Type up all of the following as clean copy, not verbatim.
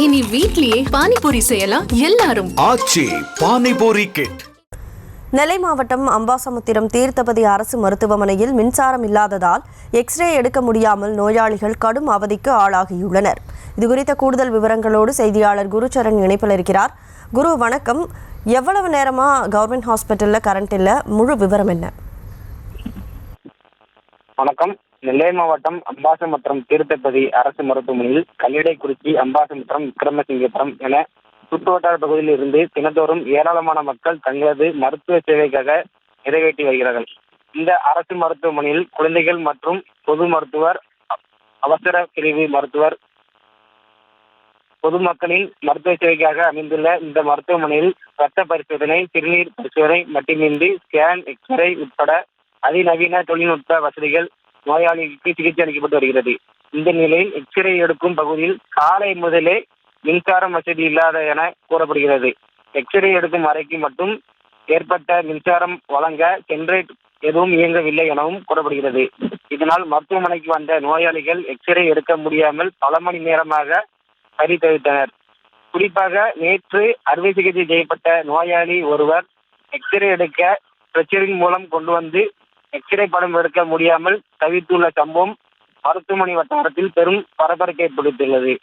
இனி வீட்லயே பானிபூரி செய்யலாம் எல்லாரும். ஆச்சி பானிபூரி கிட். நெல்லை மாவட்டம் அம்பாசமுத்திரம் தீர்த்தபதி அரசு மருத்துவமனையில் மின்சாரம் இல்லாததால் எக்ஸ்ரே எடுக்க முடியாமல் நோயாளிகள் கடும் அவதிக்கு ஆளாகியுள்ளனர். இதுகுறித்த கூடுதல் விவரங்களோடு செய்தியாளர் குருச்சரன் இணைப்பில் இருக்கிறார். குரு வணக்கம். எவ்வளவு நேரமா கவர்மெண்ட் ஹாஸ்பிட்டல்ல கரண்ட் இல்ல? முழு விவரம் என்ன? வணக்கம். நெல்லை மாவட்டம் அம்பாசமுத்திரம் தீர்த்தபதி அரசு மருத்துவமனையில் கல்லிடைக்குறிச்சி, அம்பாசமுத்திரம், விக்ரமசிங்கபுரம் என சுற்றுவட்டார பகுதியில் இருந்து தினந்தோறும் ஏராளமான மக்கள் தங்களது மருத்துவ சேவைக்காக நிறைவேற்றி வருகிறார்கள். இந்த அரசு மருத்துவமனையில் குழந்தைகள் மற்றும் பொது மருத்துவர், அவசர பிரிவு மருத்துவர், பொதுமக்களின் மருத்துவ சேவைக்காக அமைந்துள்ள இந்த மருத்துவமனையில் ரத்த பரிசோதனை, சிறுநீர் பரிசோதனை மட்டுமின்றி ஸ்கேன், எக்ஸ்ரே உட்பட அதிநவீன தொழில்நுட்ப வசதிகள் நோயாளிகளுக்கு சிகிச்சை அளிக்கப்பட்டு வருகிறது. இந்த நிலையில் எக்ஸ்ரே எடுக்கும் பகுதியில் காலை முதலே மின்சாரம் வசதி இல்லாத என கூறப்படுகிறது. எக்ஸ்ரே எடுக்கும் அறைக்கு மட்டும் ஏற்பட்ட மின்சாரம் வழங்க ஜெனரேட் எதுவும் இயங்கவில்லை எனவும் கூறப்படுகிறது. இதனால் மருத்துவமனைக்கு வந்த நோயாளிகள் எக்ஸ்ரே எடுக்க முடியாமல் பல மணி நேரமாக தவித்தனர். குறிப்பாக நேற்று அறுவை சிகிச்சை செய்யப்பட்ட நோயாளி ஒருவர் எக்ஸ்ரே எடுக்க ஸ்ட்ரெச்சரின் மூலம் கொண்டு வந்து எக்ஸ்ரே படம் எடுக்க முடியாமல் தவித்துள்ள சம்பவம் மருத்துவமனை வட்டாரத்தில் பெரும் பரபரப்பை ஏற்படுத்தியுள்ளது.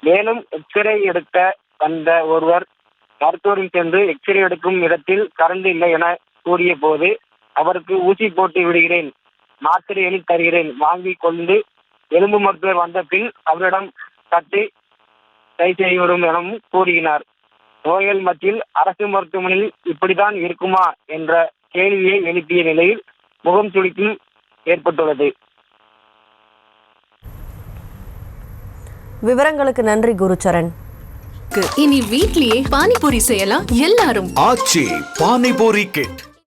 மேலும் எக்ஸ்ரே எடுக்க வந்த ஒருவர் மருத்துவரின் சென்று எக்ஸ்ரே எடுக்கும் இடத்தில் கரண்ட் இல்லை என கூறிய போது அவருக்கு ஊசி போட்டு விடுகிறேன், மாத்திரை எழுதி தருகிறேன், வாங்கி கொண்டு எலும்பு மருத்துவர் வந்த பின் அவரிடம் கட்டி கை செய்யவிடும் எனவும் கூறினார். நோயாளி மத்தியில் அரசு மருத்துவமனையில் இப்படித்தான் இருக்குமா என்ற கேள்வியை எழுப்பிய நிலையில் முகம் சுளிப்பும் ஏற்பட்டுள்ளது. விவரங்களுக்கு நன்றி குருச்சரன். இனி வீட்லயே பானிபூரி செய்யலாம் எல்லாரும். ஆச்சி பானிபூரி கிட்.